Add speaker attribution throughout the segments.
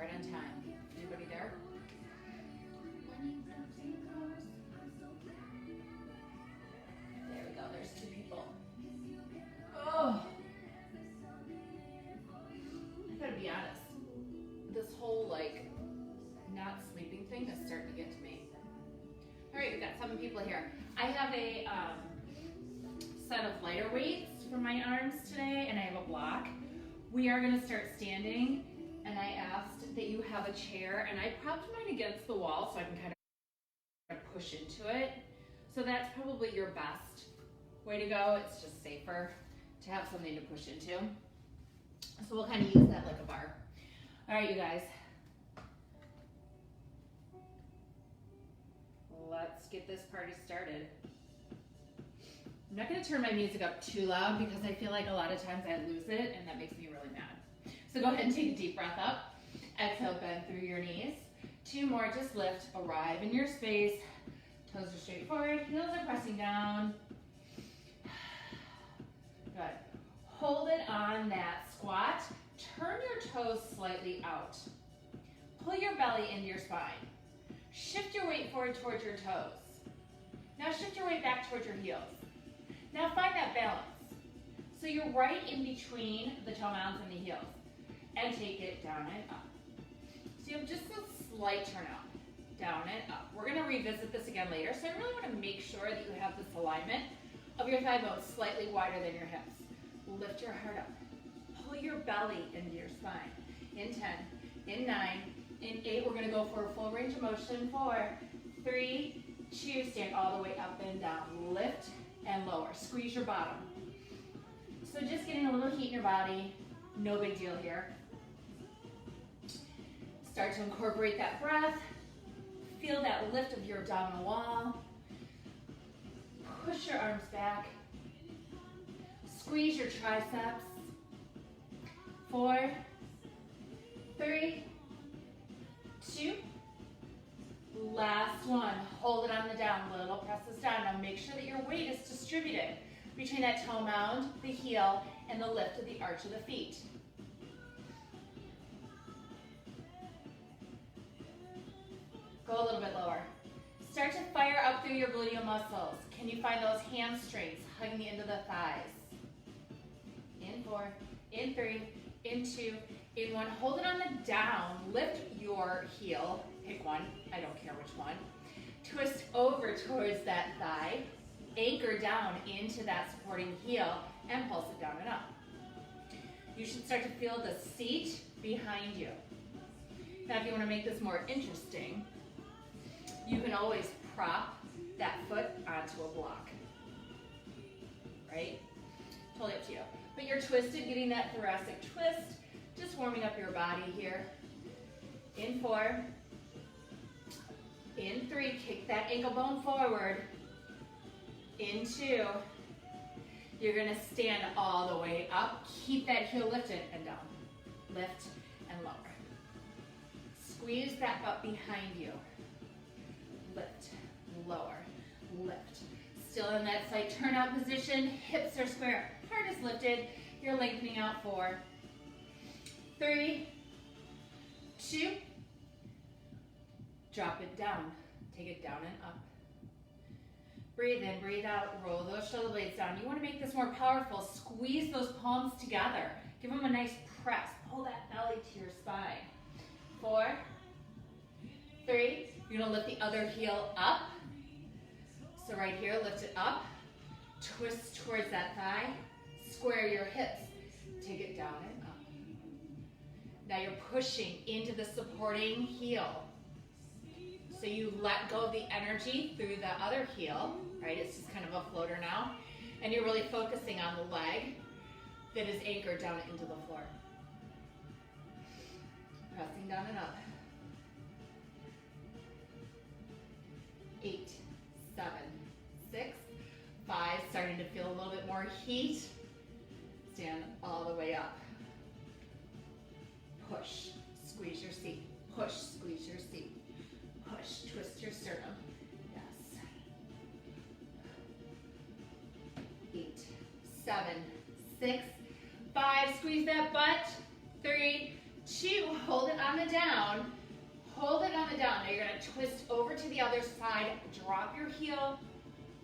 Speaker 1: Right on time. Anybody there? There we go, there's 2 people. Oh! I gotta be honest. This whole like not sleeping thing is starting to get to me. All right, we've got 7 people here. I have a set of lighter weights for my arms today, and I have a block. We are gonna start standing, and I asked that you have a chair, and I propped mine against the wall so I can kind of push into it. So that's probably your best way to go. It's just safer to have something to push into. So we'll kind of use that like a bar. All right, you guys. Let's get this party started. I'm not gonna turn my music up too loud because I feel like a lot of times I lose it and that makes me really mad. So go ahead and take a deep breath up. Exhale, bend through your knees. 2 more, just lift, arrive in your space. Toes are straight forward, heels are pressing down. Good. Hold it on that squat. Turn your toes slightly out. Pull your belly into your spine. Shift your weight forward towards your toes. Now shift your weight back towards your heels. Now find that balance. So you're right in between the toe mounds and the heels. And take it down and up. So you have just a slight turn out. Down and up. We're going to revisit this again later, so I really want to make sure that you have this alignment of your thigh bones slightly wider than your hips. Lift your heart up. Pull your belly into your spine. In 10, in 9, in 8, we're going to go for a full range of motion. 4, 3, 2, stand all the way up and down. Lift and lower. Squeeze your bottom. So just getting a little heat in your body. No big deal here. Start to incorporate that breath. Feel that lift of your abdominal wall. Push your arms back. Squeeze your triceps. 4, 3, 2. Last one. Hold it on the down. Little presses down. Now make sure that your weight is distributed between that toe mound, the heel, and the lift of the arch of the feet. Go a little bit lower. Start to fire up through your gluteal muscles. Can you find those hamstrings hugging the end of the thighs? In 4, in 3, in 2, in 1. Hold it on the down. Lift your heel. Pick one. I don't care which one. Twist over towards that thigh. Anchor down into that supporting heel and pulse it down and up. You should start to feel the seat behind you. Now if you want to make this more interesting, you can always prop that foot onto a block, right? Totally up to you. But you're twisted, getting that thoracic twist, just warming up your body here. In 4, in 3, kick that ankle bone forward. In 2, you're gonna stand all the way up. Keep that heel lifted and down. Lift and lower. Squeeze that butt behind you. Lift, lower, lift. Still in that slight turnout position, hips are square, heart is lifted, you're lengthening out. 4, 3, 2, drop it down, take it down and up. Breathe in, breathe out, roll those shoulder blades down. You want to make this more powerful, squeeze those palms together, give them a nice press, pull that belly to your spine. 4, 3, you're going to lift the other heel up. So right here, lift it up, twist towards that thigh, square your hips, take it down and up. Now you're pushing into the supporting heel. So you let go of the energy through the other heel, right? It's just kind of a floater now. And you're really focusing on the leg that is anchored down into the floor. Pressing down and up. 8, 7, 6, 5, starting to feel a little bit more heat. Stand all the way up. Push, squeeze your seat. Push, squeeze your seat. Push, twist your sternum. Yes. 8, 7, 6, 5, squeeze that butt. 3, 2, hold it on the down. Hold it on the down. Now you're gonna twist over to the other side, drop your heel,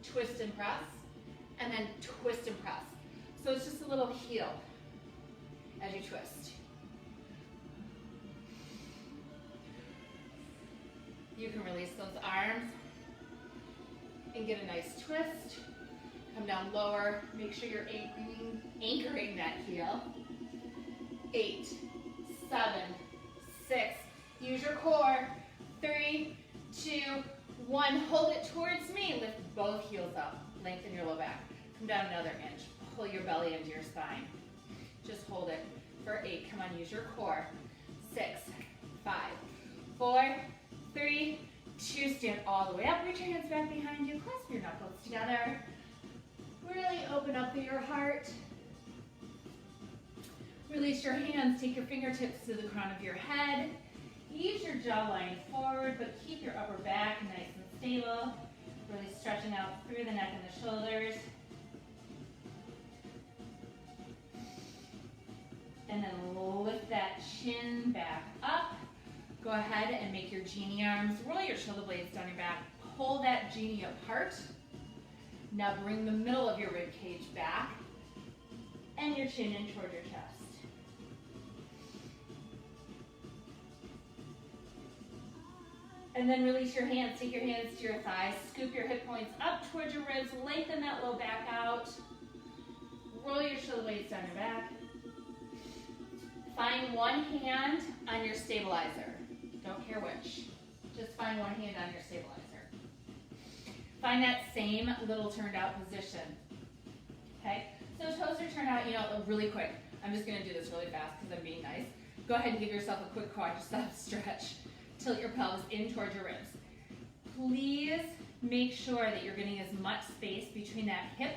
Speaker 1: twist and press, and then twist and press. So it's just a little heel as you twist. You can release those arms and get a nice twist. Come down lower. Make sure you're anchoring that heel. 8, 7, 6. Use your core. 3, 2, 1. Hold it towards me. Lift both heels up. Lengthen your low back. Come down another inch. Pull your belly into your spine. Just hold it for 8. Come on, use your core. 6, 5, 4, 3, 2. Stand all the way up. Reach your hands back behind you. Clasp your knuckles together. Really open up through your heart. Release your hands. Take your fingertips to the crown of your head. Ease your jawline forward, but keep your upper back nice and stable. Really stretching out through the neck and the shoulders. And then lift that chin back up. Go ahead and make your genie arms. Roll your shoulder blades down your back. Pull that genie apart. Now bring the middle of your rib cage back and your chin in toward your chest. And then release your hands. Take your hands to your thighs. Scoop your hip points up towards your ribs. Lengthen that low back out. Roll your shoulder blades down your back. Find one hand on your stabilizer. Don't care which. Just find one hand on your stabilizer. Find that same little turned out position. Okay? So toes are turned out, really quick. I'm just gonna do this really fast because I'm being nice. Go ahead and give yourself a quick quadricep stretch. Tilt your pelvis in towards your ribs. Please make sure that you're getting as much space between that hip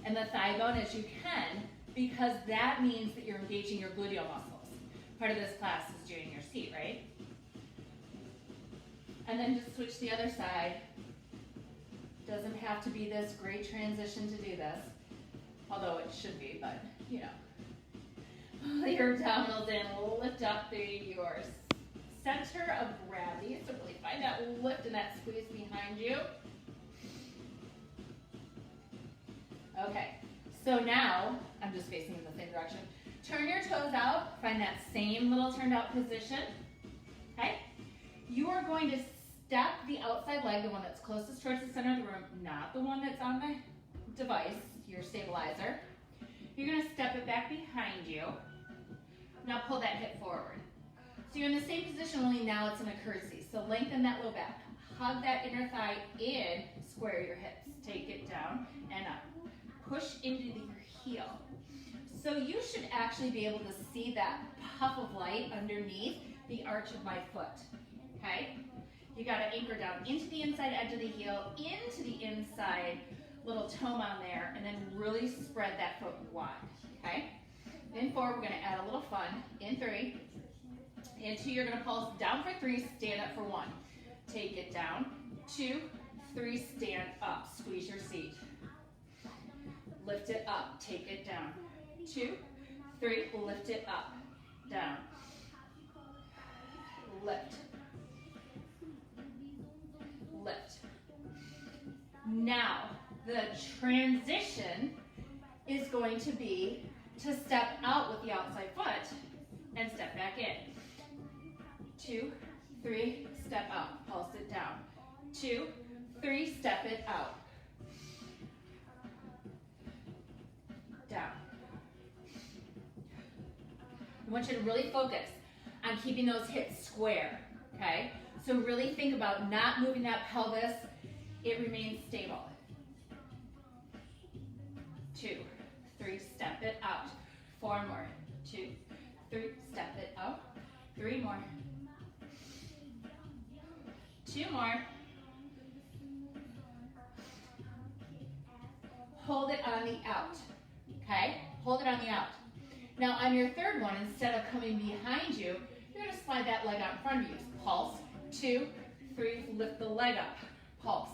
Speaker 1: and the thigh bone as you can, because that means that you're engaging your gluteal muscles. Part of this class is doing your seat, right? And then just switch the other side. Doesn't have to be this great transition to do this, although it should be, but Pull your abdominals in, lift up through your center of gravity. So really find that lift and that squeeze behind you. Okay, so now, I'm just facing in the same direction. Turn your toes out, find that same little turned out position. Okay, you are going to step the outside leg, the one that's closest towards the center of the room, not the one that's on the device, your stabilizer. You're going to step it back behind you. Now pull that hip forward. So you're in the same position, only now it's in a curtsy. So lengthen that low back. Hug that inner thigh in, square your hips. Take it down and up. Push into your heel. So you should actually be able to see that puff of light underneath the arch of my foot. Okay? You got to anchor down into the inside edge of the heel, into the inside little toe on there, and then really spread that foot wide. Okay? In 4, we're going to add a little fun. In 3. In 2, you're going to pulse down for 3, stand up for 1. Take it down. 2, 3, stand up. Squeeze your seat. Lift it up. Take it down. 2, 3, lift it up. Down. Lift. Lift. Now, the transition is going to be to step out with the outside foot and step back in. 2, 3, step out. Pulse it down. 2, 3, step it out. Down. I want you to really focus on keeping those hips square, okay? So really think about not moving that pelvis. It remains stable. 2, 3, step it out. 4 more. 2, 3, step it out. 3 more. 2 more. Hold it on the out, okay? Hold it on the out. Now on your third one, instead of coming behind you, you're gonna slide that leg out in front of you. Pulse. 2, 3, lift the leg up. Pulse.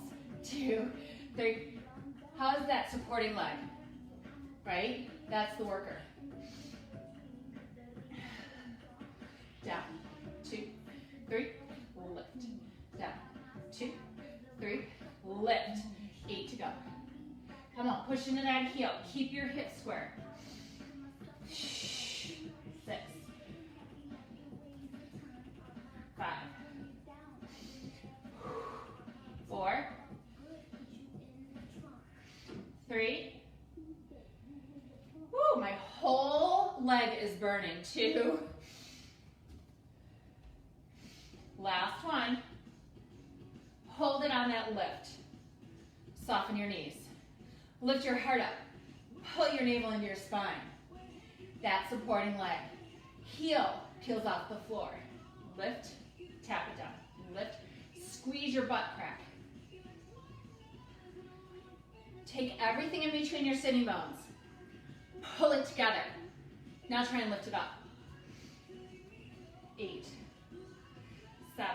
Speaker 1: 2, 3. How's that supporting leg? Right? That's the worker. down, 2, 3, lift, down, 2, 3, lift, 8 to go. Come on, push into that heel, keep your hips square. 6, 5, 4, 3. Woo, my whole leg is burning. 2. Last one. Hold it on that lift. Soften your knees. Lift your heart up. Pull your navel into your spine. That supporting leg. Heel peels off the floor. Lift, tap it down. Lift, squeeze your butt crack. Take everything in between your sitting bones. Pull it together. Now try and lift it up. 8, 7,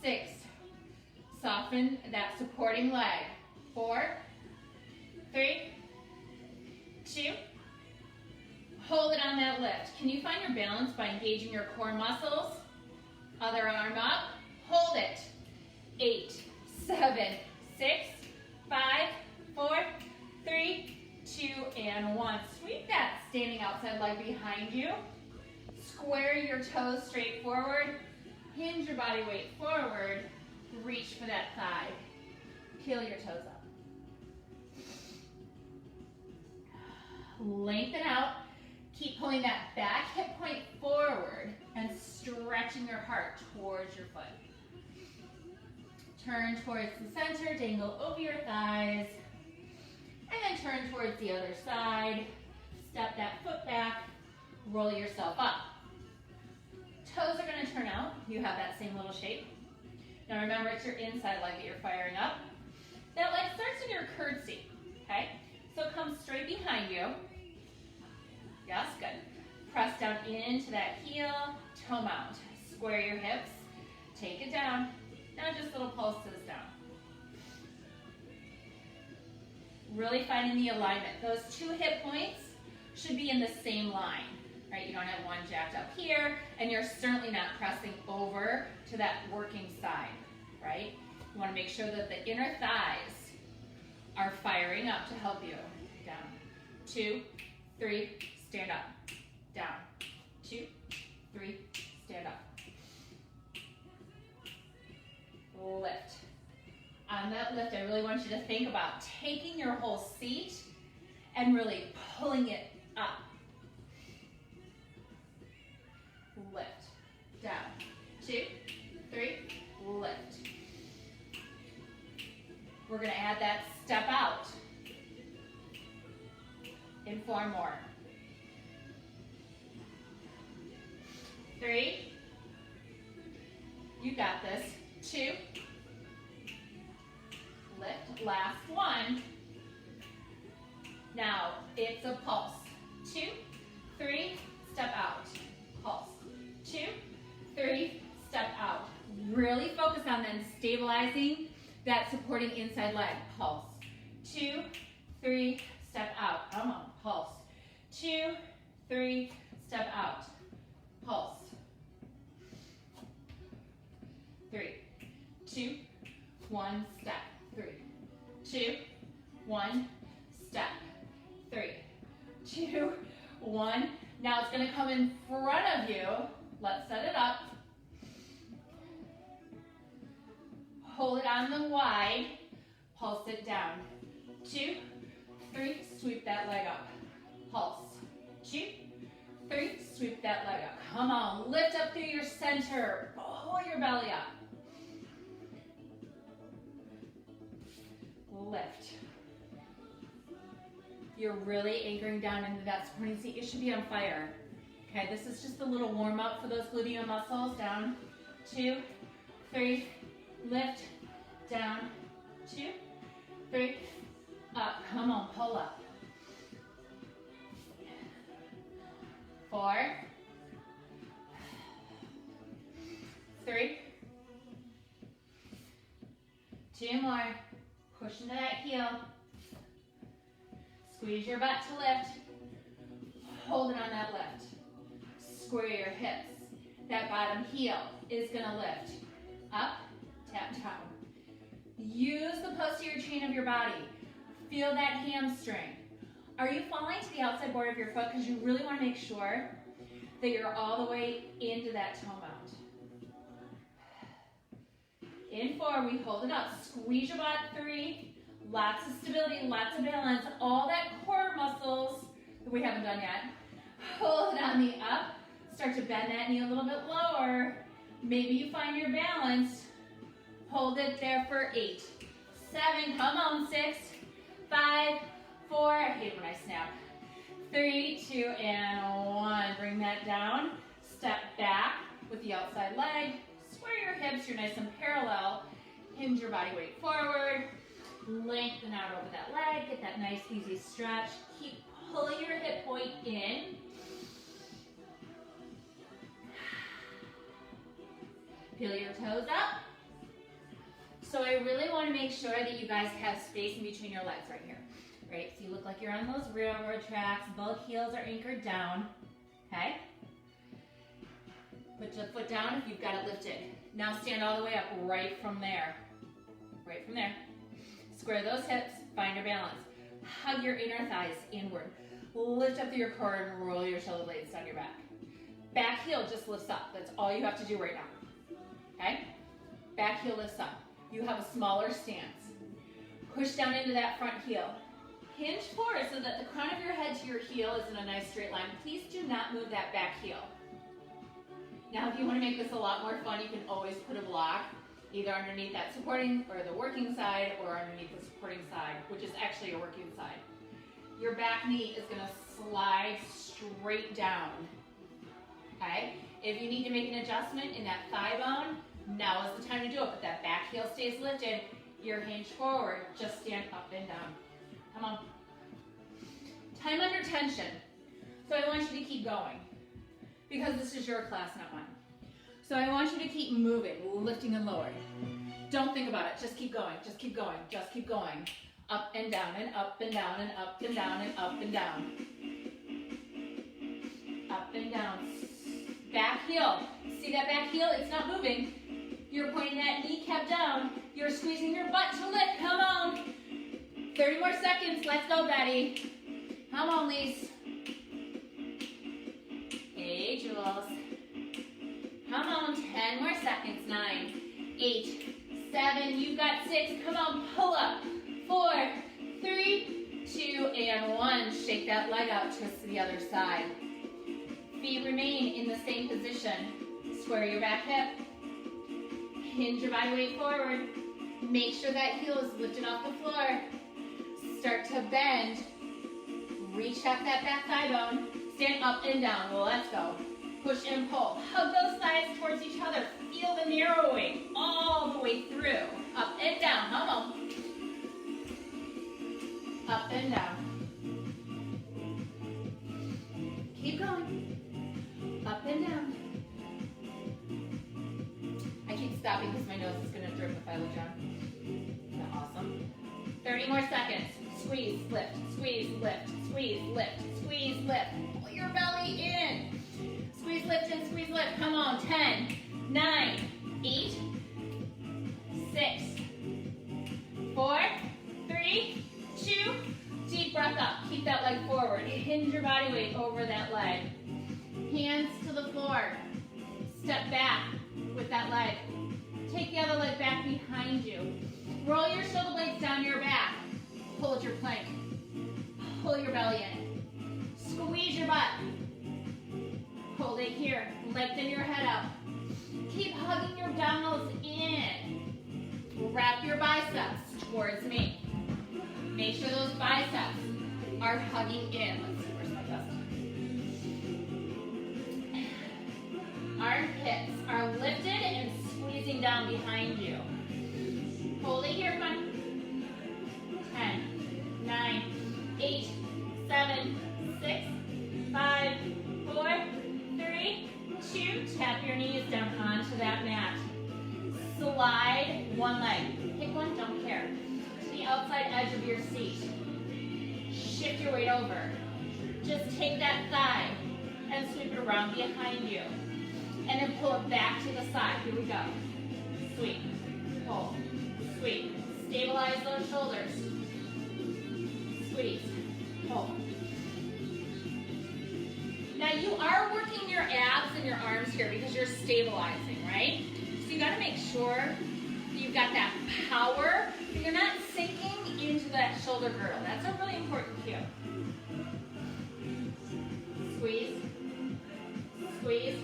Speaker 1: 6. Soften that supporting leg. 4, 3, 2. Hold it on that lift. Can you find your balance by engaging your core muscles? Other arm up. Hold it. 8, 7, 6, 5, 4, 3, 2, and 1. Sweep that standing outside leg behind you. Square your toes straight forward. Hinge your body weight forward. Reach for that thigh. Peel your toes up. Lengthen out. Keep pulling that back hip point forward and stretching your heart towards your foot. Turn towards the center, dangle over your thighs, and then turn towards the other side. Step that foot back, roll yourself up. Toes are going to turn out. You have that same little shape. Now remember, it's your inside leg that you're firing up. That leg starts in your curtsy, okay? So come straight behind you. Yes, good. Press down into that heel, toe mount. Square your hips, take it down. Now just little pulses down. Really finding the alignment. Those 2 hip points should be in the same line, right? You don't have one jacked up here, and you're certainly not pressing over to that working side, right? You want to make sure that the inner thighs are firing up to help you. Down, 2, 3, stand up. Down, 2, 3, stand up. Lift. On that lift, I really want you to think about taking your whole seat and really pulling it up. Lift. Down. 2, 3, lift. We're going to add that step out in 4 more. 3. You got this. 2. Lift. Last one. Now it's a pulse. 2, 3, step out. Pulse. 2, 3, step out. Really focus on then stabilizing that supporting inside leg. Pulse. 2, 3, step out. Come on. Pulse. 2, 3, step out. Pulse. 3, 2, 1, step. 3, 2, 1, step. 3, 2, 1. Now it's going to come in front of you. Let's set it up. Hold it on the wide. Pulse it down. 2, 3, sweep that leg up. Pulse. 2, 3, sweep that leg up. Come on, lift up through your center. Pull your belly up. Lift. You're really anchoring down into that supporting seat. You should be on fire. Okay, this is just a little warm up for those gluteal muscles. Down, 2, 3, lift, down, 2, 3, up. Come on, pull up. 4, 3, 2 more. Push into that heel. Squeeze your butt to lift. Hold it on that lift. Square your hips. That bottom heel is gonna lift. Up, tap down. Use the posterior chain of your body. Feel that hamstring. Are you falling to the outside border of your foot? Because you really want to make sure that you're all the way into that toe mount. In 4, we hold it up. Squeeze your butt. 3, lots of stability, lots of balance. All that core muscles that we haven't done yet. Hold it on the up. Start to bend that knee a little bit lower. Maybe you find your balance. Hold it there for 8, 7, come on, 6, 5, 4, I hate when I snap. 3, 2, and 1. Bring that down. Step back with the outside leg. Square your hips, you're nice and parallel. Hinge your body weight forward. Lengthen out over that leg. Get that nice, easy stretch. Keep pulling your hip point in. Peel your toes up. So I really want to make sure that you guys have space in between your legs right here. Right, so you look like you're on those railroad tracks. Both heels are anchored down, okay? Put your foot down if you've got it lifted. Now stand all the way up right from there. Right from there. Square those hips, find your balance. Hug your inner thighs inward. Lift up through your core and roll your shoulder blades down your back. Back heel just lifts up. That's all you have to do right now, okay? Back heel lifts up. You have a smaller stance. Push down into that front heel. Hinge forward so that the crown of your head to your heel is in a nice straight line. Please do not move that back heel. Now, if you want to make this a lot more fun, you can always put a block either underneath that supporting or the working side or underneath the supporting side, which is actually a working side. Your back knee is going to slide straight down, okay? If you need to make an adjustment in that thigh bone, now is the time to do it, but that back heel stays lifted. You're hinged forward, just stand up and down. Come on. Time under tension. So I want you to keep going because this is your class, not mine. So I want you to keep moving, lifting and lowering. Don't think about it. Just keep going. Just keep going. Just keep going. Up and down and up and down and up and down and up and down. Up and down. Back heel. See that back heel? It's not moving. You're pointing that kneecap down. You're squeezing your butt to lift. Come on. 30 more seconds. Let's go, Betty. Come on, Lise. Hey, Jules. Come on. 10 more seconds. 9, 8, 7. You've got 6. Come on. Pull up. 4, 3, 2, and 1. Shake that leg out. Twist to the other side. Feet remain in the same position. Square your back hip. Hinge your body weight forward. Make sure that heel is lifted off the floor. Start to bend. Reach up that back thigh bone. Stand up and down. Well, let's go. Push and pull. Hug those thighs towards each other. Feel the narrowing all the way through. Up and down. Come on. Up and down. Keep going. Up and down. I keep stopping because my nose is going to drip if I look down. Isn't that awesome? 30 more seconds. Squeeze, lift, squeeze, lift, squeeze, lift, squeeze, lift. Pull your belly in. Squeeze, lift, and squeeze, lift. Come on. 10, 9, 8, 6, 4, 3, 2. Deep breath up. Keep that leg forward. Hinge your body weight over that leg. Hands to the floor. Step back with that leg. Take the other leg back behind you. Roll your shoulder blades down your back. Hold your plank. Pull your belly in. Squeeze your butt. Hold it here. Lengthen your head up. Keep hugging your abdominals in. Wrap your biceps towards me. Make sure those biceps are hugging in. Let's see, where's my chest? Armpits are lifted and squeezing down behind you. Hold it here, come on. 10, 9, 8, 7, 6, 5, 4, 3, 2. Tap your knees down onto that mat. Slide one leg. Pick one, don't care. To the outside edge of your seat. Shift your weight over. Just take that thigh and sweep it around behind you. And then pull it back to the side. Here we go. Sweep, pull, sweep. Stabilize those shoulders. Squeeze, pull. Now you are working your abs and your arms here because you're stabilizing, right? So you gotta make sure you've got that power, that you're not sinking into that shoulder girdle. That's a really important cue. Squeeze, squeeze.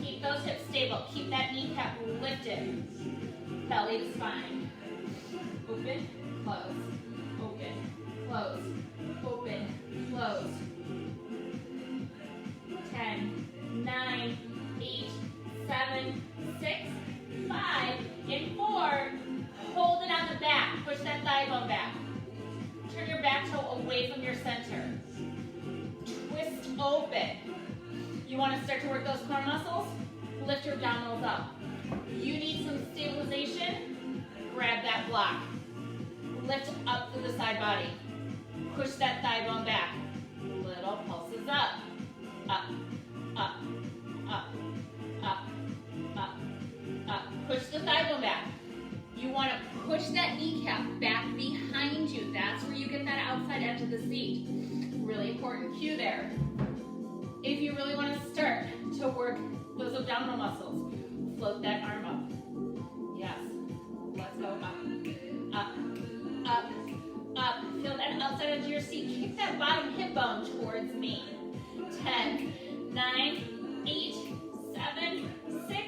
Speaker 1: Keep those hips stable. Keep that kneecap lifted. Belly to spine. Open, close, open, close, open, close. 10, 9, 8, 7, 6, 5, and 4. Hold it on the back. Push that thigh bone back. Turn your back toe away from your center. Twist open. You want to start to work those core muscles? Lift your abdominals up. You need some stabilization? Grab that block. Lift up through the side body. Push that thigh bone back. Little pulses up. Up, up, up, up, up, up. Push the thigh bone back. You want to push that kneecap back behind you. That's where you get that outside edge of the seat. Really important cue there. If you really want to start to work those abdominal muscles, float that arm up. Yes. Let's go up, up, up, up. Feel that outside edge of your seat. Kick that bottom hip bone towards me. 10, 9, 8, 7, 6,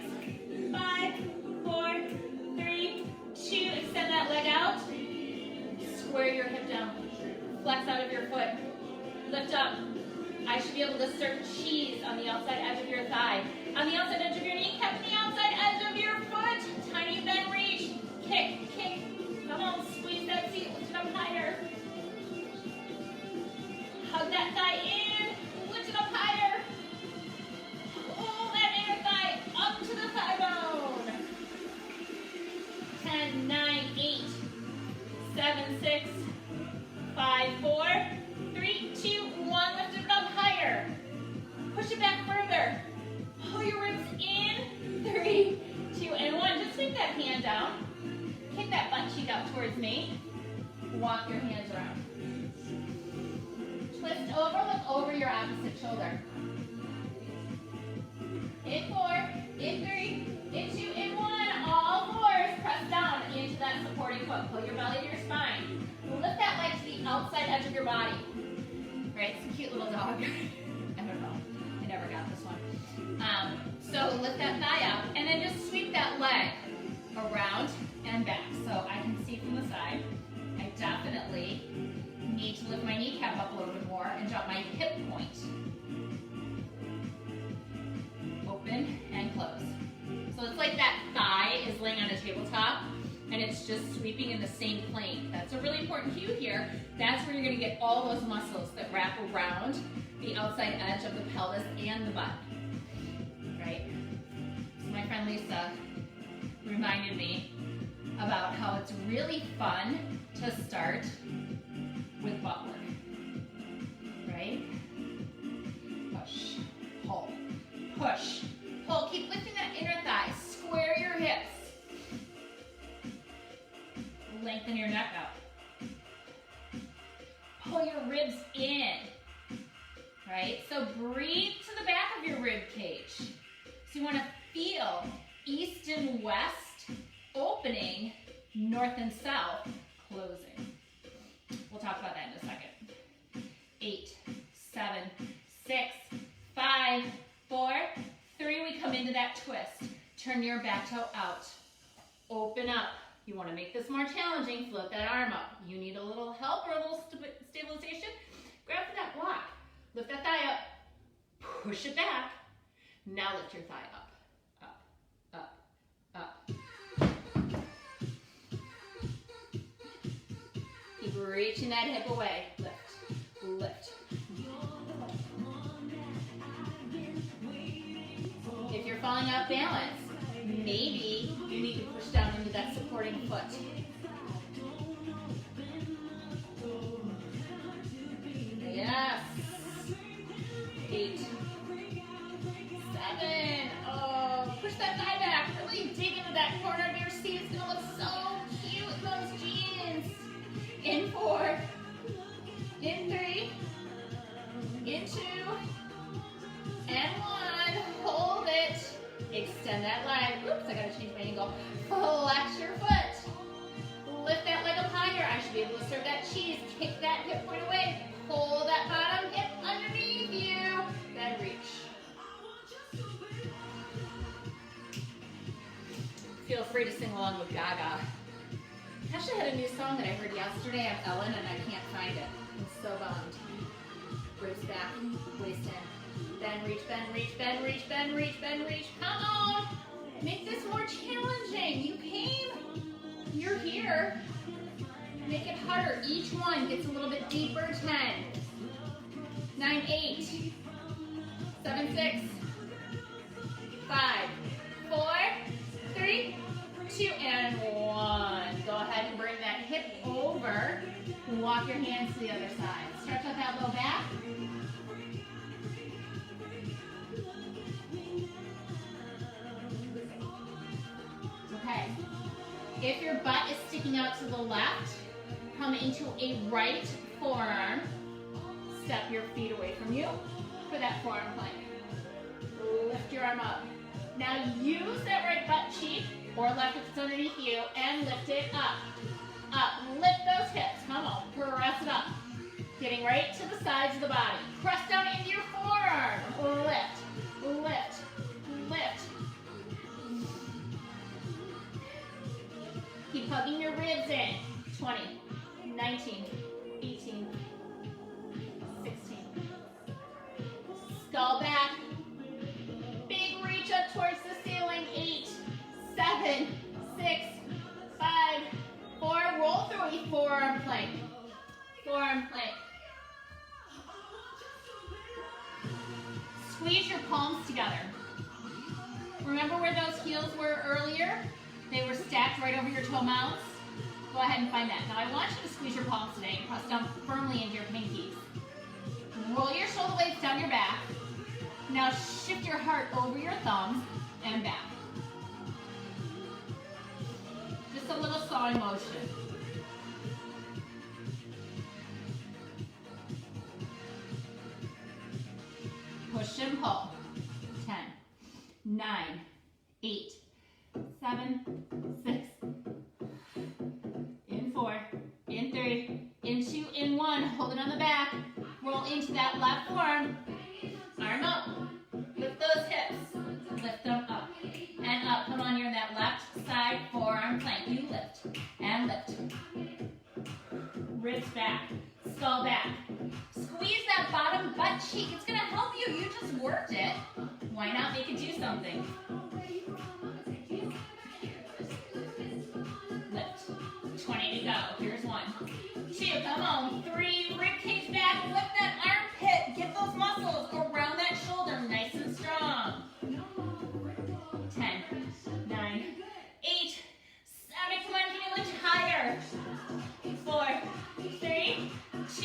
Speaker 1: 5, 4, 3, 2. Extend that leg out. Square your hip down. Flex out of your foot. Lift up. I should be able to serve cheese on the outside edge of your thigh. On the outside edge of your kneecap, and the outside edge of your foot. Tiny bend reach. Kick, kick. Come on, squeeze that seat. Lift it up higher. Hug that thigh in. Lift it up higher. Pull that inner thigh up to the thigh bone. 10, 9, 8, 7, 6, 5, 4, 3, 2, 1. Lift it up higher. Push it back further. Pull your ribs in. 3, 2, and 1. Just sweep that hand down. Kick that butt cheek out towards me. Walk your hands around. Twist over, look over your opposite shoulder. In 4, in 3, in 2, in 1. All fours. Press down into that supporting foot. Pull your belly to your spine. Lift that leg to the outside edge of your body. Right, it's a cute little dog. I don't know. I never got this one. So lift that thigh up and then just sweep that leg around and back. So I can see from the side. I definitely need to lift my kneecap up a little bit more and drop my hip point. Open and close. So it's like that thigh is laying on a tabletop and it's just sweeping in the same plane. That's a really important cue here. That's where you're gonna get all those muscles that wrap around the outside edge of the pelvis and the butt, right? So my friend Lisa reminded me about how it's really fun to start with butt work, right? Push, pull, push, pull. Keep lifting that inner thigh. Square your hips. Lengthen your neck out. Pull your ribs in, right? So breathe to the back of your rib cage. So you want to feel east and west opening, north and south closing. We'll talk about that in a second. 8, 7, 6, 5, 4, 3. We come into that twist. Turn your back toe out. Open up. You want to make this more challenging, float that arm up. You need a little help or a little stabilization? Grab for that block. Lift that thigh up. Push it back. Now lift your thigh up, up, up, up. Keep reaching that hip away. Lift, lift. If you're falling off balance, maybe you need to push down into that supporting foot. Yes. 8, free to sing along with Gaga. Actually, I had a new song that I heard yesterday of Ellen, and I can't find it. I'm so bummed. Ribs back, waist in. Bend, reach, bend, reach, bend, reach, bend, reach, bend, reach. Come on! Make this more challenging. You came, you're here. Make it harder. Each one gets a little bit deeper. 10, 9, 8, 7, 6, 5, 4, 3, 2, and 1. Go ahead and bring that hip over. Walk your hands to the other side. Stretch out that low back. Okay. If your butt is sticking out to the left, come into a right forearm. Step your feet away from you for that forearm plank. Lift your arm up. Now use that right butt cheek or left if it's underneath you and lift it up. Up. Lift those hips. Come on. Press it up. Getting right to the sides of the body. Press down into your forearm. Lift. Lift. Lift. Keep hugging your ribs in. 20, 19, 18, 16. Skull back. Big reach up towards the ceiling. 8, 7, 6, 5, 4. Roll through a forearm plank. Forearm plank. Squeeze your palms together. Remember where those heels were earlier? They were stacked right over your toe mounts. Go ahead and find that. Now I want you to squeeze your palms today and press down firmly into your pinkies. Roll your shoulder blades down your back. Now shift your heart over your thumbs and back. Just a little sawing motion. Push and pull. 10, 9, 8, 7, 6, in 4, in 3, in 2, in 1. Hold it on the back. Roll into that left forearm. Arm up. Lift those hips. Lift them up. And up. Come on, you're in that left side forearm plank. You lift. And lift. Ribs back. Skull back. Squeeze that bottom butt cheek. It's going to help you. You just worked it. Why not make it do something? Lift. 20 to go. Here's 1, 2. Come on. 3. Rib cage back. Lift that armpit. Get those muscles around that shoulder. Nice and strong. 10, 9, 8, 7. Come on. Can you lift higher? 4, 3, 2.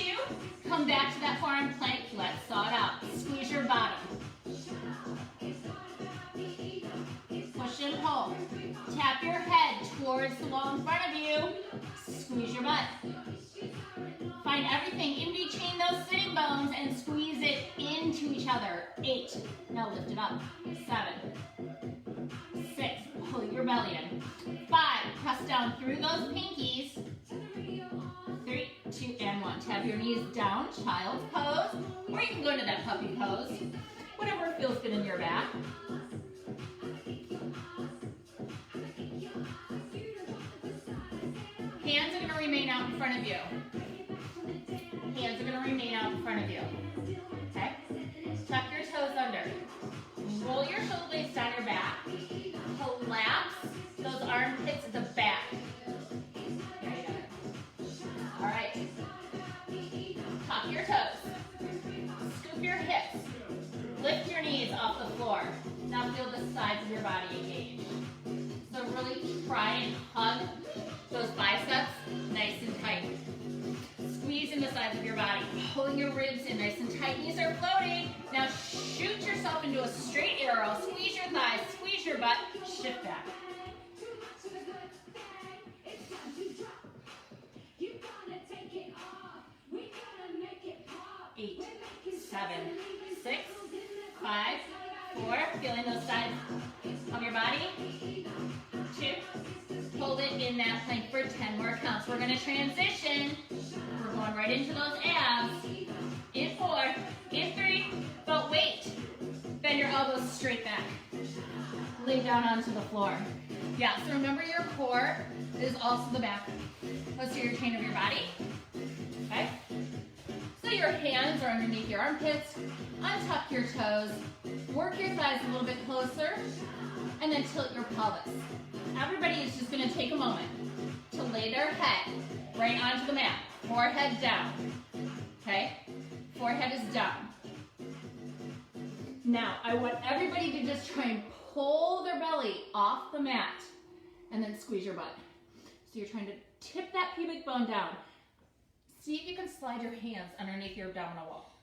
Speaker 1: Come back to that forearm plank. Let's saw it out. Squeeze your bottom. Push and pull. Tap your head towards the wall in front of you. Squeeze your butt. Find everything in between those sitting bones and squeeze it into each other. 8. Now lift it up. 7, 6. Pull your belly in. 5. Press down through those pinkies. 3, 2, and 1. Tap your knees down, child's pose, or you can go into that puppy pose. Whatever feels good in your back. Hands are going to remain out in front of you. Hands are going to remain out in front of you. Okay? Tuck your toes under. Roll your shoulder blades down your back. Collapse those armpits at the back. There you go. All right. Tuck your toes. Scoop your hips. Lift your knees off the floor. Now feel the sides of your body engage. So really try and hug those biceps nice and tight. Squeeze in the sides of your body, pulling your ribs in nice and tight. Knees are floating. Now shoot yourself into a straight arrow. Squeeze your thighs, squeeze your butt, shift back. 8, 7, 6, 5, 4. Feeling those sides of your body. 2. Hold it in that plank for 10 more counts. We're going to transition. We're going right into those abs. In 4, in 3, but wait. Bend your elbows straight back. Lift slowly down onto the floor. Yeah, so remember your core is also the back. Let's do your chain of your body. Okay? So your hands are underneath your armpits. Untuck your toes. Work your thighs a little bit closer. And then tilt your pelvis. Everybody is just going to take a moment to lay their head right onto the mat. Forehead down. Okay? Forehead is down. Now, I want everybody to just try and pull their belly off the mat and then squeeze your butt. So you're trying to tip that pubic bone down. See if you can slide your hands underneath your abdominal wall.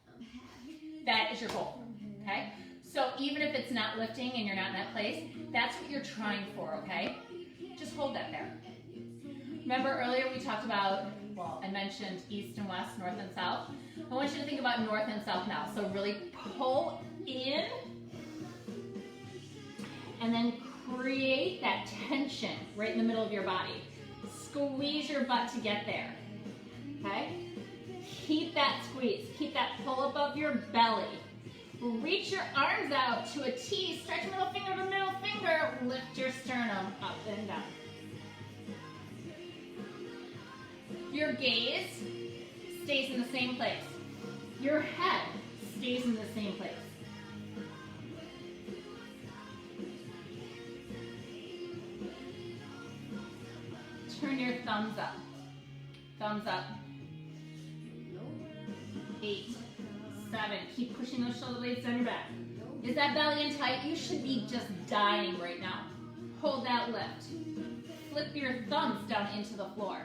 Speaker 1: That is your goal, okay? So even if it's not lifting and you're not in that place, that's what you're trying for, okay? Just hold that there. Remember earlier we talked about, well, I mentioned east and west, north and south. I want you to think about north and south now. So really pull in and then create that tension right in the middle of your body. Squeeze your butt to get there, okay? Keep that squeeze, keep that pull above your belly. Reach your arms out to a T, stretch middle finger to middle finger, lift your sternum up and down. Your gaze stays in the same place. Your head stays in the same place. Turn your thumbs up. Thumbs up. 8, 7. Keep pushing those shoulder blades down your back. Is that belly in tight? You should be just dying right now. Hold that lift. Flip your thumbs down into the floor.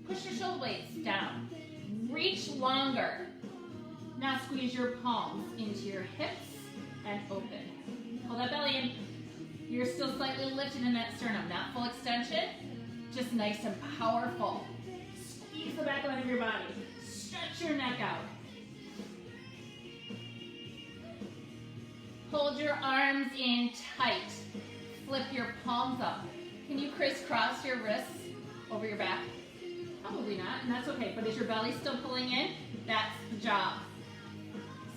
Speaker 1: Push your shoulder blades down. Reach longer. Now squeeze your palms into your hips and open. Pull that belly in. You're still slightly lifted in that sternum, not full extension, just nice and powerful. Squeeze the back line of your body. Stretch your neck out. Hold your arms in tight. Flip your palms up. Can you crisscross your wrists over your back? Probably not, and that's okay. But is your belly still pulling in? That's the job.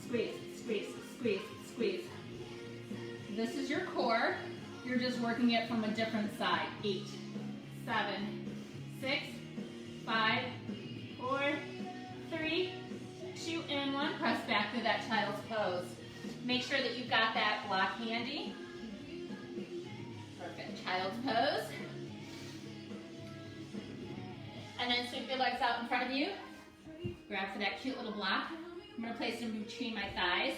Speaker 1: Squeeze, squeeze, squeeze, squeeze. This is your core. You're just working it from a different side. 8, 7, 6, 5, 4, 3, 2, and 1. Press back through that child's pose. Make sure that you've got that block handy. Perfect. Child's pose. And then sweep your legs out in front of you. Grab for that cute little block. I'm going to place them between my thighs.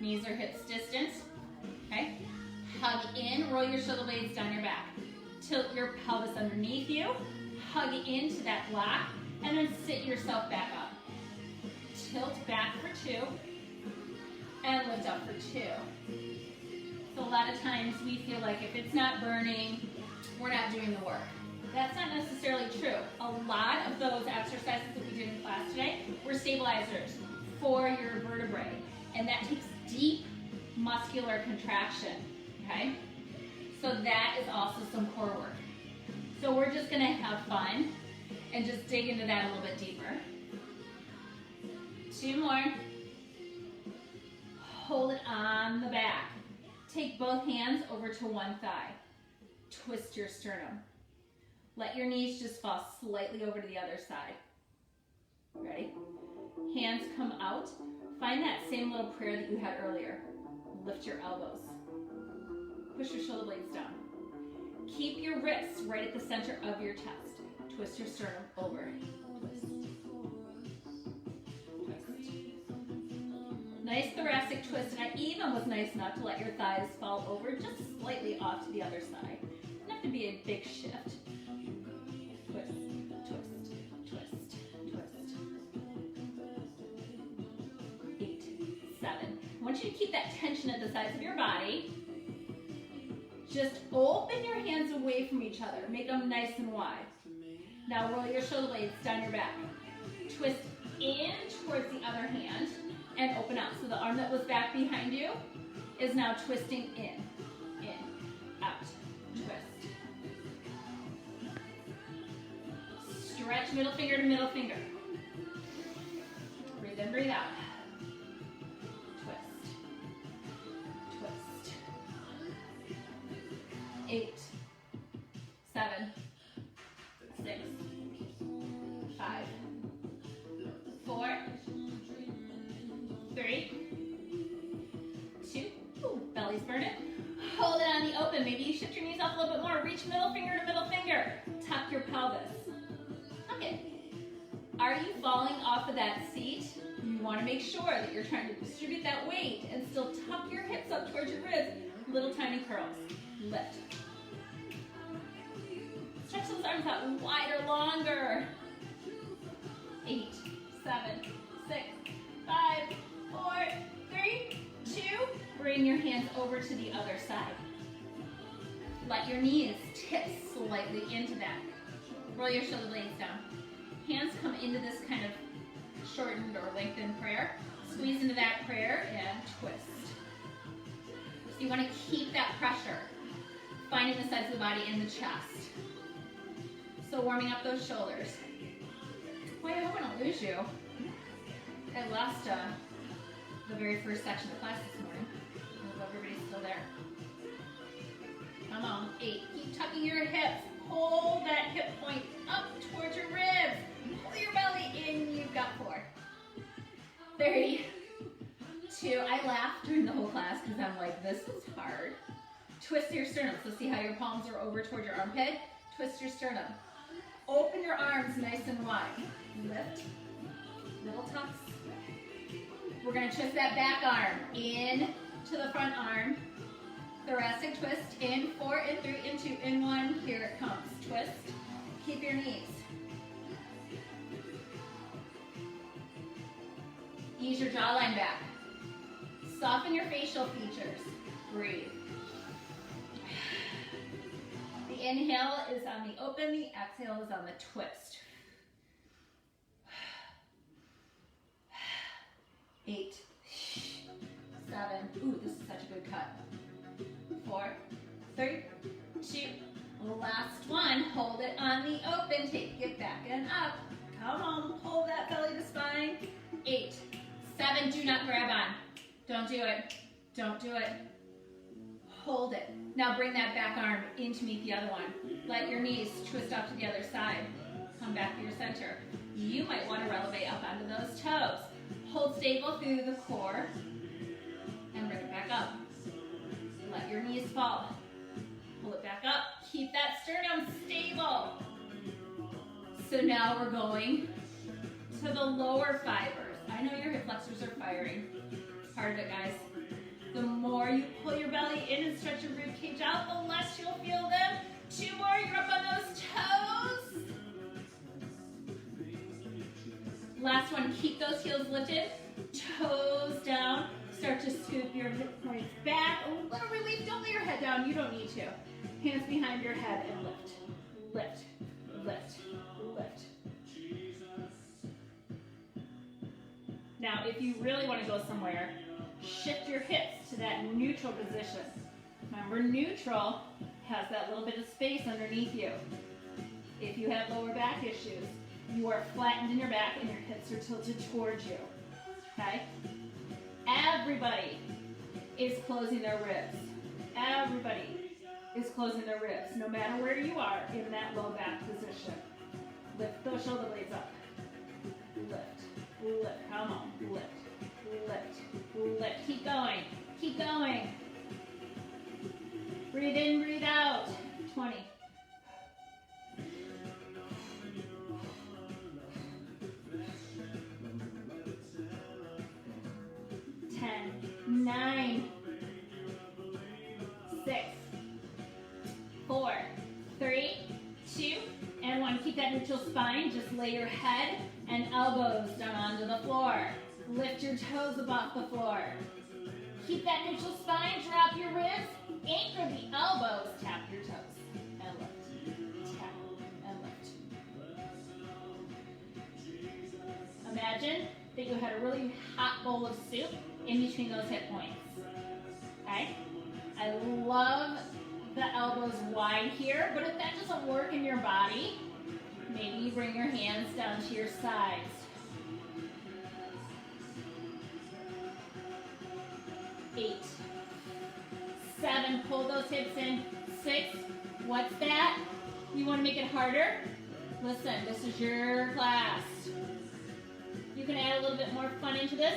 Speaker 1: Knees or hips distance. Okay? Hug in, roll your shoulder blades down your back. Tilt your pelvis underneath you. Hug into that block. And then sit yourself back up. Tilt back for 2. And lift up for 2. So a lot of times we feel like if it's not burning, we're not doing the work. That's not necessarily true. A lot of those exercises that we did in class today were stabilizers for your vertebrae. And that takes deep muscular contraction, okay? So that is also some core work. So we're just gonna have fun and just dig into that a little bit deeper. 2 more. Hold it on the back. Take both hands over to one thigh. Twist your sternum. Let your knees just fall slightly over to the other side. Ready? Hands come out. Find that same little prayer that you had earlier. Lift your elbows. Push your shoulder blades down. Keep your wrists right at the center of your chest. Twist your sternum over. Twist. Twist. Nice thoracic twist, and I even was nice enough to let your thighs fall over just slightly off to the other side. Doesn't have to be a big shift. Twist, twist, twist, twist. 8, 7. I want you to keep that tension at the sides of your body. Just open your hands away from each other. Make them nice and wide. Now roll your shoulder blades down your back. Twist in towards the other hand and open out. So the arm that was back behind you is now twisting in, out, twist. Stretch middle finger to middle finger. Breathe in, breathe out. Twist. Twist. little bit more. Reach middle finger to middle finger. Tuck your pelvis. Okay. Are you falling off of that seat? You want to make sure that you're trying to distribute that weight and still tuck your hips up towards your ribs. Little tiny curls. Lift. Stretch those arms out wider, longer. 8, 7, 6, 5, 4, 3, 2. Bring your hands over to the other side. Let your knees tip slightly into that. Roll your shoulder blades down. Hands come into this kind of shortened or lengthened prayer. Squeeze into that prayer and twist. So you want to keep that pressure, finding the sides of the body in the chest. So warming up those shoulders. Boy, I hope I don't lose you. I lost the very first section of class this morning. I hope everybody's still there. Come on, 8. Keep tucking your hips. Hold that hip point up towards your ribs. Pull your belly in. You've got 4. 3, 2. I laughed during the whole class because I'm like, this is hard. Twist your sternum. So see how your palms are over toward your armpit? Twist your sternum. Open your arms nice and wide. Lift. Little tucks. We're going to twist that back arm in to the front arm. Thoracic twist in 4, in 3, in 2, in 1. Here it comes. Twist. Keep your knees. Ease your jawline back. Soften your facial features. Breathe. The inhale is on the open, the exhale is on the twist. 8, 7. Ooh, this is such a good cut. 4, 3, 2. Last one. Hold it on the open. Take it back and up. Come on, pull that belly to spine. 8, 7. Do not grab on. Don't do it. Don't do it. Hold it. Now bring that back arm in to meet the other one. Let your knees twist off to the other side. Come back to your center. You might want to releve up onto those toes. Hold stable through the core and bring it back up. Let your knees fall. Pull it back up. Keep that sternum stable. So now we're going to the lower fibers. I know your hip flexors are firing. Part of it, guys. The more you pull your belly in and stretch your rib cage out, the less you'll feel them. 2 more, you're up on those toes. Last one, keep those heels lifted, toes down. Start to scoop your hip points back. A little relief, don't lay your head down, you don't need to. Hands behind your head and lift, lift, lift, lift. Now, if you really want to go somewhere, shift your hips to that neutral position. Remember, neutral has that little bit of space underneath you. If you have lower back issues, you are flattened in your back and your hips are tilted towards you. Okay? Everybody is closing their ribs. Everybody is closing their ribs, no matter where you are in that low back position. Lift those shoulder blades up. Lift, lift, come on, lift. Lift, lift, keep going, keep going. Breathe in, breathe out. 20. 10, 9, 6, 4, 3, 2, and 1. Keep that neutral spine. Just lay your head and elbows down onto the floor. Lift your toes above the floor. Keep that neutral spine, drop your ribs, anchor the elbows, tap your toes, and lift, tap, and lift. Imagine that you had a really hot bowl of soup in between those hip points, okay? I love the elbows wide here, but if that doesn't work in your body, maybe you bring your hands down to your sides. 8, 7, pull those hips in. 6, what's that? You want to make it harder? Listen, this is your class. You can add a little bit more fun into this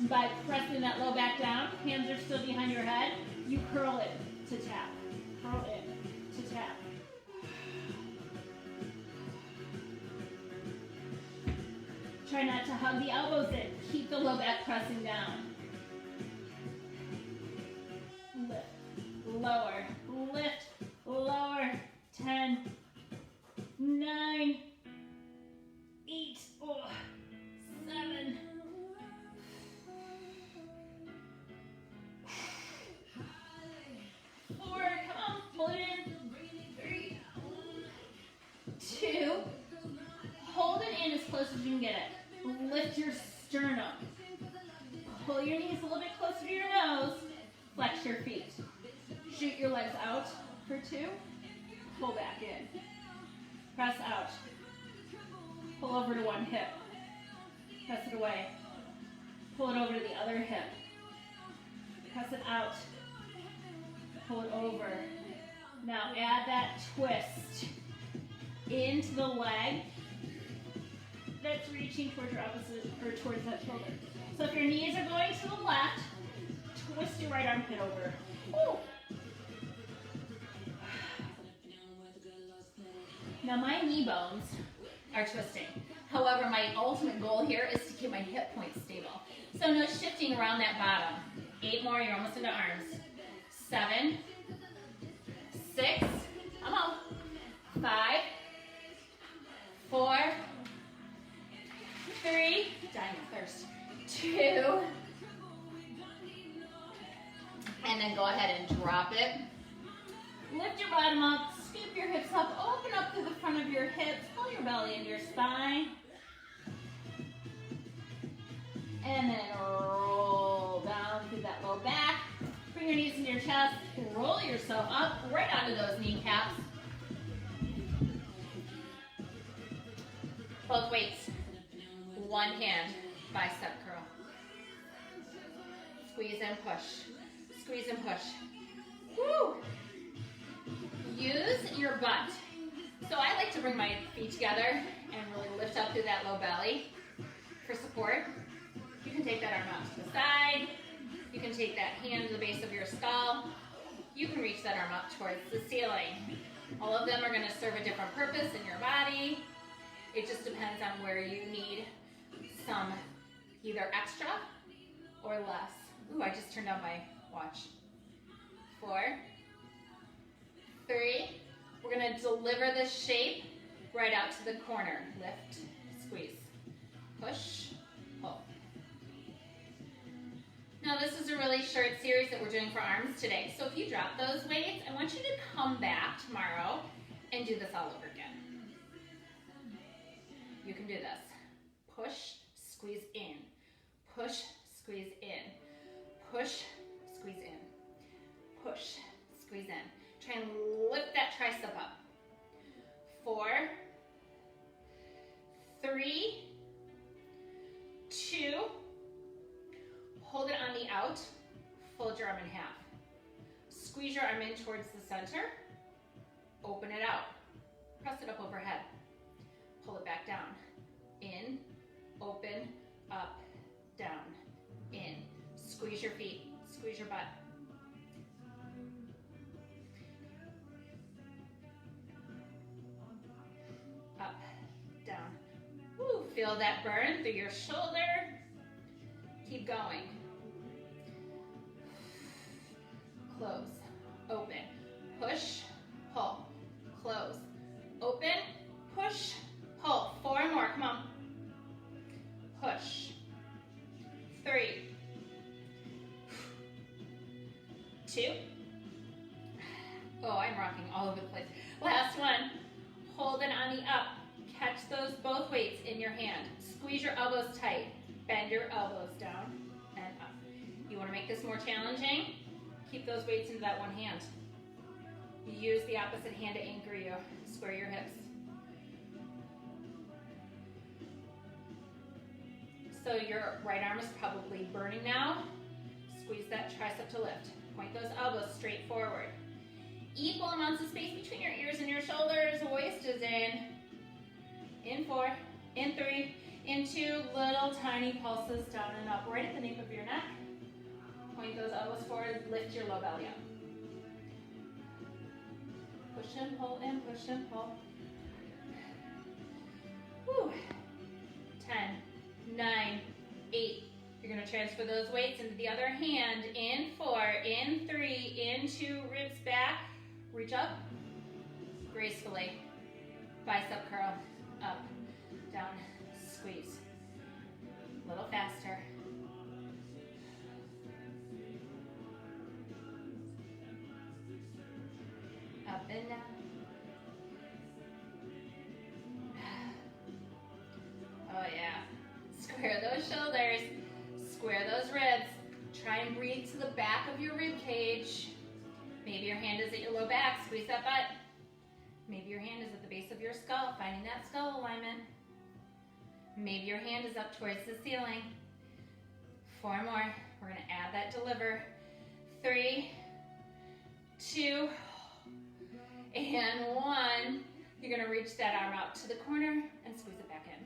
Speaker 1: by pressing that low back down. Hands are still behind your head. You curl it to tap. Curl in to tap. Try not to hug the elbows in. Keep the low back pressing down. Lift, lower, lift, lower. 10, 9, 8, 7. Forward, come on, pull it in. 3, 2, hold it in as close as you can get it. Lift your sternum. Pull your knees a little bit closer to your nose. Flex your feet. Shoot your legs out for 2. Pull back in. Press out. Pull over to one hip. Press it away. Pull it over to the other hip. Press it out. Pull it over. Now add that twist into the leg that's reaching towards your opposite, or towards that shoulder. So if your knees are going to the left, twist your right armpit over. Woo. Now my knee bones are twisting. However, my ultimate goal here is to keep my hip points stable. So no shifting around that bottom. 8 more, you're almost into arms. 7, 6, come on. 5, 4, 3, dying of thirst. 2, and then go ahead and drop it. Lift your bottom up, scoop your hips up, open up through the front of your hips, pull your belly into your spine. And then roll down through that low back. Bring your knees into your chest, roll yourself up right onto those kneecaps. Both weights, one hand, bicep curl. Squeeze and push, squeeze and push. Woo! Use your butt. So I like to bring my feet together and really lift up through that low belly for support. You can take that arm out to the side. You can take that hand to the base of your skull. You can reach that arm up towards the ceiling. All of them are going to serve a different purpose in your body. It just depends on where you need some either extra or less. Ooh, I just turned on my watch. 4, 3. We're going to deliver this shape right out to the corner. Lift, squeeze, push, pull. Now this is a really short series that we're doing for arms today. So if you drop those weights, I want you to come back tomorrow and do this all over again. You can do this. Push, squeeze in. Push, squeeze in. Push, squeeze in. Push, squeeze in. Try and lift that tricep up. 4, 3, 2. Hold it on the out. Fold your arm in half. Squeeze your arm in towards the center. Open it out. Press it up overhead. Pull it back down. In, open, up, down, in. Squeeze your feet. Squeeze your butt. Up, down. Woo, feel that burn through your shoulder. Keep going. Close, open, push, pull, close, open, push, pull. 4 more, come on. Push. 3, 2. Oh, I'm rocking all over the place. Last one. Hold it on the up. Catch those both weights in your hand. Squeeze your elbows tight. Bend your elbows down and up. You want to make this more challenging? Keep those weights into that one hand. Use the opposite hand to anchor you. Square your hips. So your right arm is probably burning now. Squeeze that tricep to lift. Point those elbows straight forward. Equal amounts of space between your ears and your shoulders. Waist is in. In 4, in 3, in 2. Little tiny pulses down and up, right at the nape of your neck. Point those elbows forward. Lift your low belly up. Push and pull and push and pull. Whew. 10, transfer those weights into the other hand. In 4, in 3, in 2, ribs back. Reach up, gracefully. Bicep curl, up, down, squeeze. A little faster. Up and down. Oh yeah. Square those shoulders, square those ribs. Try and breathe to the back of your rib cage. Maybe your hand is at your low back, squeeze that butt. Maybe your hand is at the base of your skull, finding that skull alignment. Maybe your hand is up towards the ceiling. 4 more. We're gonna add that deliver. 3, 2, and 1. You're gonna reach that arm out to the corner and squeeze it back in.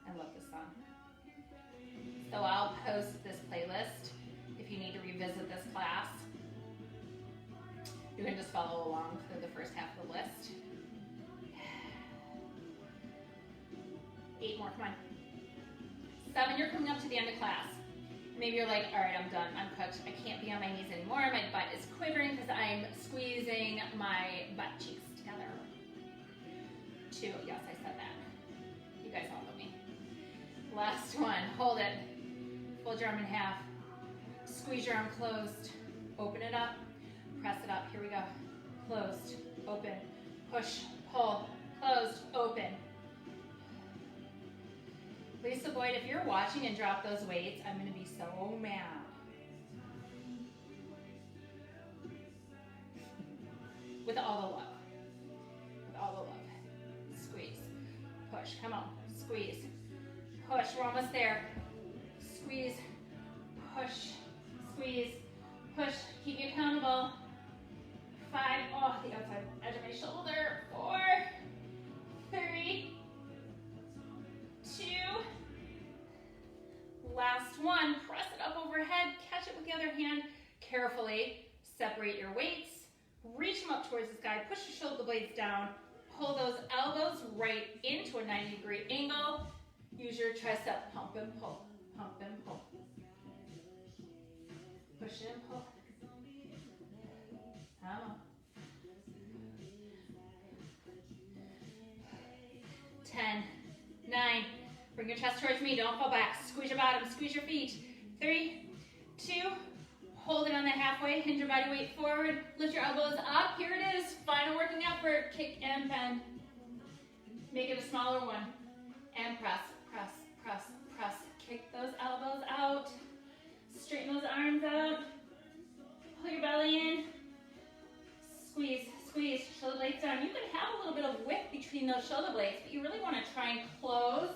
Speaker 1: I love this song. So I'll post this playlist if you need to revisit this class. You can just follow along through the first half of the list. 8 more, come on. 7, you're coming up to the end of class. Maybe you're like, all right, I'm done, I'm cooked. I can't be on my knees anymore. My butt is quivering because I'm squeezing my butt cheeks together. 2, yes, I said that. You guys all know me. Last one, hold it. Fold your arm in half. Squeeze your arm closed. Open it up. Press it up. Here we go. Closed. Open. Push. Pull. Closed. Open. Lisa Boyd, if you're watching and drop those weights, I'm going to be so mad. With all the love. With all the love. Squeeze. Push. Come on. Squeeze. Push. We're almost there. Squeeze. Push. Squeeze. Push. Keep me accountable. 5. Oh, the outside edge of my shoulder. 4. 3. 2. Last one. Press it up overhead. Catch it with the other hand. Carefully separate your weights. Reach them up towards the sky. Push your shoulder blades down. Pull those elbows right into a 90-degree angle. Use your tricep. Pump and pull. Pump and pull. Push and pull. Come on. 10, 9. Bring your chest towards me. Don't fall back. Squeeze your bottom. Squeeze your feet. 3, 2. Hold it on the halfway. Hinge your body weight forward. Lift your elbows up. Here it is. Final working effort. Kick and bend. Make it a smaller one. And press, press, press, press. Kick those elbows out. Straighten those arms out. Pull your belly in. Squeeze, squeeze. Shoulder blades down. You can have a little bit of width between those shoulder blades, but you really want to try and close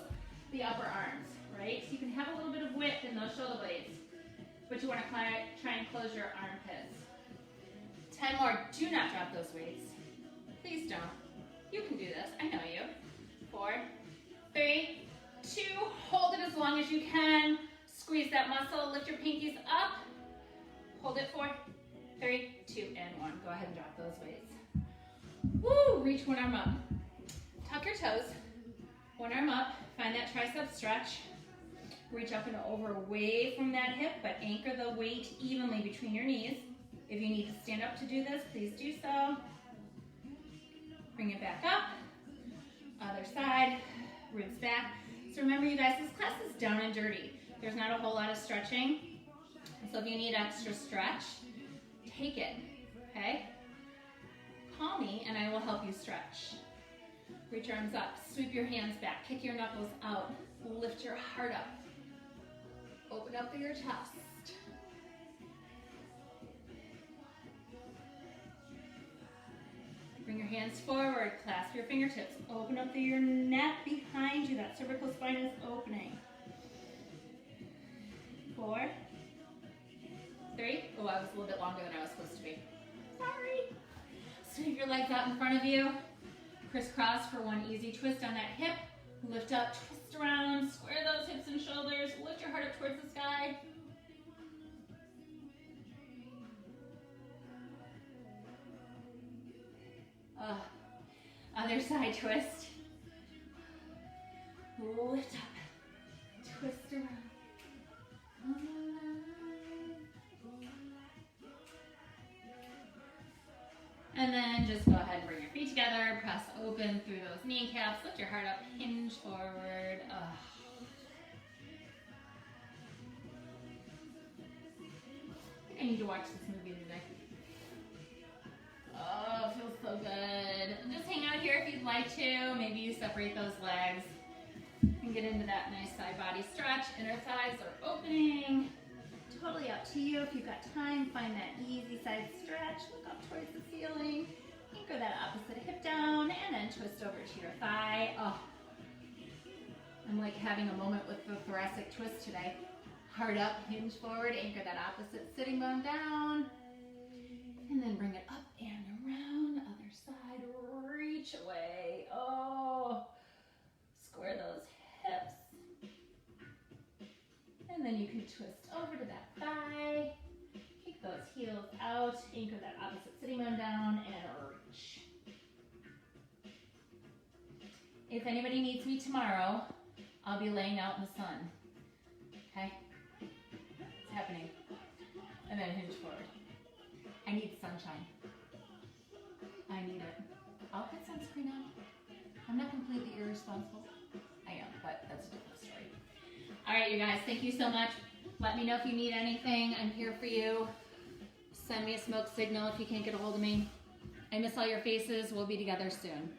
Speaker 1: the upper arms, right? So you can have a little bit of width in those shoulder blades, but you want to try and close your armpits. 10 more. Do not drop those weights. Please don't. You can do this. I know you. 4, 3, 2. Hold it as long as you can. Squeeze that muscle. Lift your pinkies up. Hold it. 4, 3, 2, and 1. Go ahead and drop those weights. Woo! Reach one arm up. Tuck your toes. One arm up. Find that tricep stretch. Reach up and over away from that hip, but anchor the weight evenly between your knees. If you need to stand up to do this, please do so. Bring it back up. Other side. Ribs back. So remember, you guys, this class is down and dirty. There's not a whole lot of stretching. So if you need extra stretch, take it, okay? Call me and I will help you stretch. Reach your arms up, sweep your hands back, kick your knuckles out, lift your heart up. Open up through your chest. Bring your hands forward, clasp your fingertips, open up through your neck behind you. That cervical spine is opening. 4, 3. Oh, I was a little bit longer than I was supposed to be. Sorry. Sweep your legs out in front of you. Crisscross for one easy twist on that hip. Lift up, twist around, square those hips and shoulders. Lift your heart up towards the sky. Other side twist. Lift up. Twist around. And then just go ahead and bring your feet together. Press open through those kneecaps. Lift your heart up. Hinge forward. I need to watch this movie today. Oh, it feels so good. Just hang out here if you'd like to. Maybe you separate those legs and get into that nice side body stretch. Inner thighs are opening. Totally up to you. If you've got time, find that easy side stretch. Look up towards the ceiling. Anchor that opposite hip down and then twist over to your thigh. Oh, I'm like having a moment with the thoracic twist today. Heart up, hinge forward, anchor that opposite sitting bone down. And then bring it up and around. Other side, reach away. Oh, square those hips. And then you can twist over to that thigh. Kick those heels out. Anchor that opposite sitting bone down and reach. If anybody needs me tomorrow, I'll be laying out in the sun. Okay? It's happening. And then hinge forward. I need sunshine. I need it. I'll put sunscreen on. I'm not completely irresponsible. I am, but that's a different story. All right, you guys, thank you so much. Let me know if you need anything. I'm here for you. Send me a smoke signal if you can't get a hold of me. I miss all your faces. We'll be together soon.